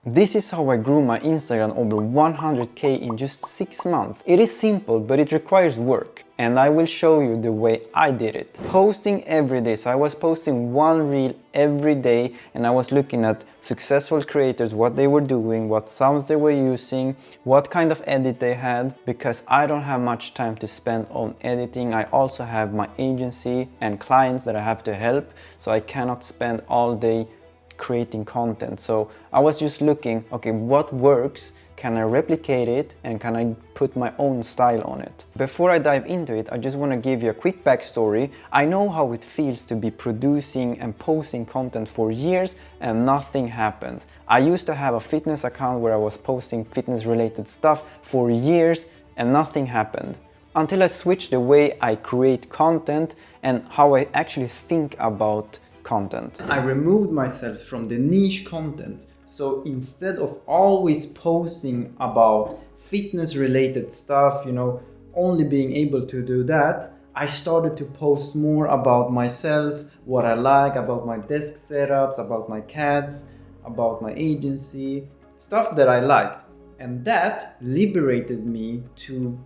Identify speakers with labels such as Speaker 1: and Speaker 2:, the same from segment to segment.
Speaker 1: This is how I grew my Instagram over 100k in just 6 months. It is simple, but it requires work. And I will show you the way I did it. Posting every day. So I was posting one reel every day and I was looking at successful creators, what they were doing, what sounds they were using, what kind of edit they had, because I don't have much time to spend on editing. I also have my agency and clients that I have to help, so I cannot spend all day creating content. So I was just looking, okay, what works? Can I replicate it and can I put my own style on it? Before I dive into it, I just want to give you a quick backstory. I know how it feels to be producing and posting content for years and nothing happens. I used to have a fitness account where I was posting fitness related stuff for years and nothing happened. Until I switched the way I create content and how I actually think about content. I removed myself from the niche content. So instead of always posting about fitness related stuff, only being able to do that, I started to post more about myself, what I like, about my desk setups, about my cats, about my agency, stuff that I liked. And that liberated me to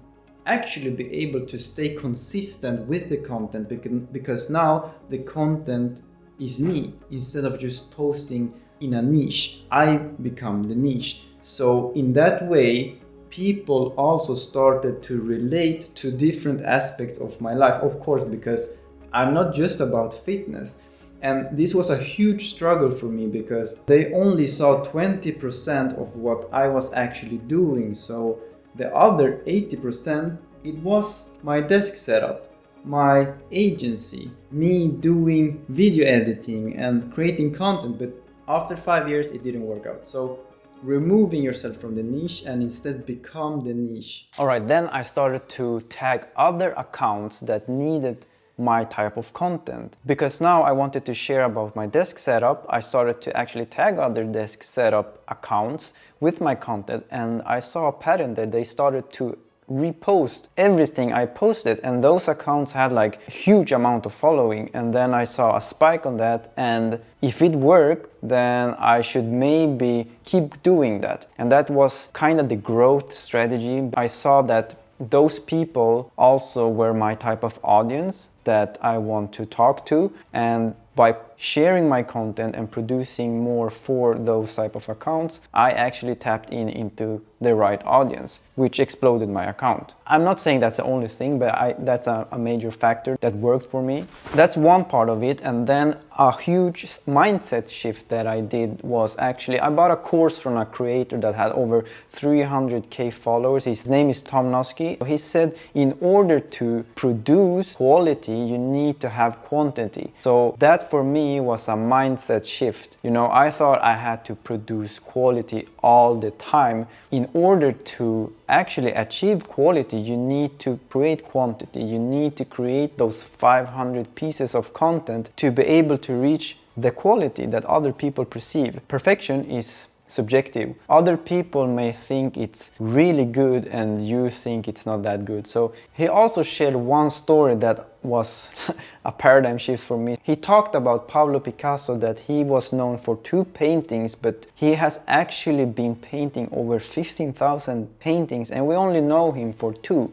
Speaker 1: actually be able to stay consistent with the content because now the content is me. Instead of just posting in a niche, I become the niche. So in that way, people also started to relate to different aspects of my life, of course, because I'm not just about fitness. And this was a huge struggle for me because they only saw 20% of what I was actually doing. So the other 80%, it was my desk setup, my agency, me doing video editing and creating content. But after 5 years, it didn't work out. So removing yourself from the niche and instead become the niche. All right, then I started to tag other accounts that needed my type of content. Because now I wanted to share about my desk setup, I started to actually tag other desk setup accounts with my content, and I saw a pattern that they started to repost everything I posted, and those accounts had like a huge amount of following. And then I saw a spike on that, and if it worked, then I should maybe keep doing that. And that was kind of the growth strategy. I saw that those people also were my type of audience that I want to talk to, and by sharing my content and producing more for those type of accounts, I actually tapped into the right audience, which exploded my account. I'm not saying that's the only thing, but that's a major factor that worked for me. That's one part of it. And then a huge mindset shift that I did was actually, I bought a course from a creator that had over 300k followers. His name is Tom Nosky. He said, in order to produce quality, you need to have quantity. So that for me was a mindset shift. I thought I had to produce quality all the time. In order to actually achieve quality, you need to create quantity. You need to create those 500 pieces of content to be able to reach the quality that other people perceive. Perfection is subjective. Other people may think it's really good and you think it's not that good. So he also shared one story that was a paradigm shift for me. He talked about Pablo Picasso, that he was known for 2 paintings, but he has actually been painting over 15,000 paintings and we only know him for 2.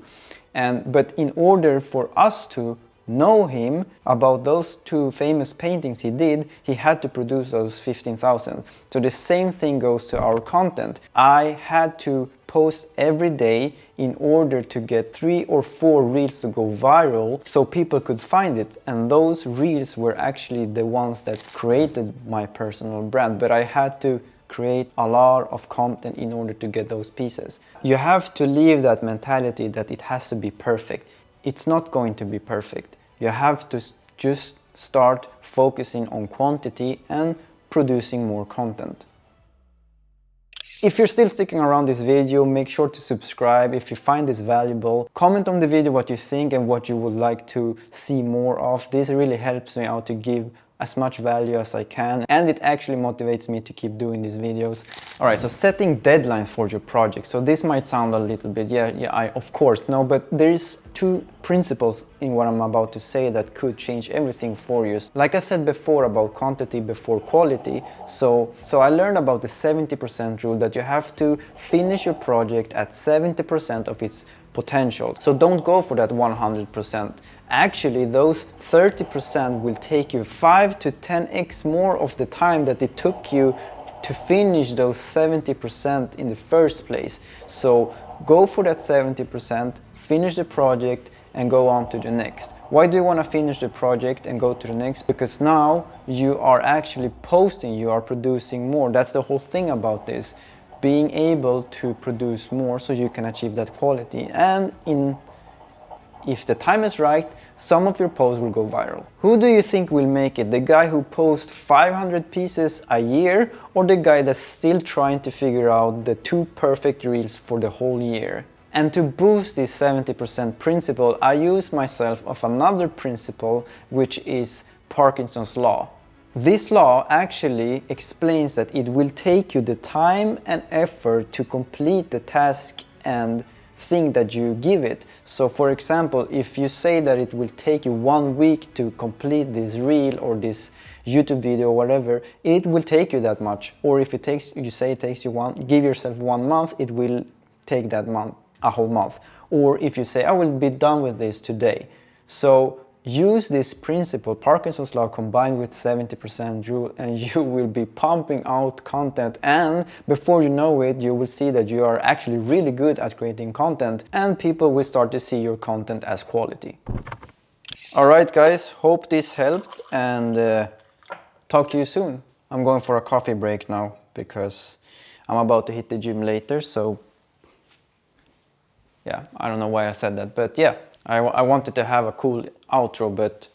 Speaker 1: But in order for us to know him about those 2 famous paintings he did, he had to produce those 15,000. So the same thing goes to our content. I had to post every day in order to get 3 or 4 reels to go viral so people could find it. And those reels were actually the ones that created my personal brand. But I had to create a lot of content in order to get those pieces. You have to leave that mentality that it has to be perfect. It's not going to be perfect. You have to just start focusing on quantity and producing more content. If you're still sticking around this video, make sure to subscribe if you find this valuable. Comment on the video what you think and what you would like to see more of. This really helps me out to give as much value as I can, and it actually motivates me to keep doing these videos. All right, so setting deadlines for your project. So this might sound a little bit, I of course know, but there is two principles in what I'm about to say that could change everything for you. Like I said before about quantity before quality, so I learned about the 70% rule, that you have to finish your project at 70% of its potential. So don't go for that 100%. Actually, those 30% will take you 5 to 10x more of the time that it took you to finish those 70% in the first place. So go for that 70%, finish the project and go on to the next. Why do you want to finish the project and go to the next? Because now you are actually posting, you are producing more. That's the whole thing about this. Being able to produce more so you can achieve that quality. And if the time is right, some of your posts will go viral. Who do you think will make it? The guy who posts 500 pieces a year, or the guy that's still trying to figure out the 2 perfect reels for the whole year? And to boost this 70% principle, I use myself of another principle, which is Parkinson's law. This law actually explains that it will take you the time and effort to complete the task and thing that you give it. So for example, if you say that it will take you 1 week to complete this reel or this YouTube video or whatever, it will take you that much. Or if it takes, you say it takes you give yourself 1 month, it will take that month, a whole month. Or if you say, I will be done with this today. So use this principle, Parkinson's law, combined with 70% rule, and you will be pumping out content, and before you know it, you will see that you are actually really good at creating content, and people will start to see your content as quality. Alright guys, hope this helped, and talk to you soon. I'm going for a coffee break now because I'm about to hit the gym later, so yeah, I don't know why I said that, but yeah, I wanted to have a cool outro, but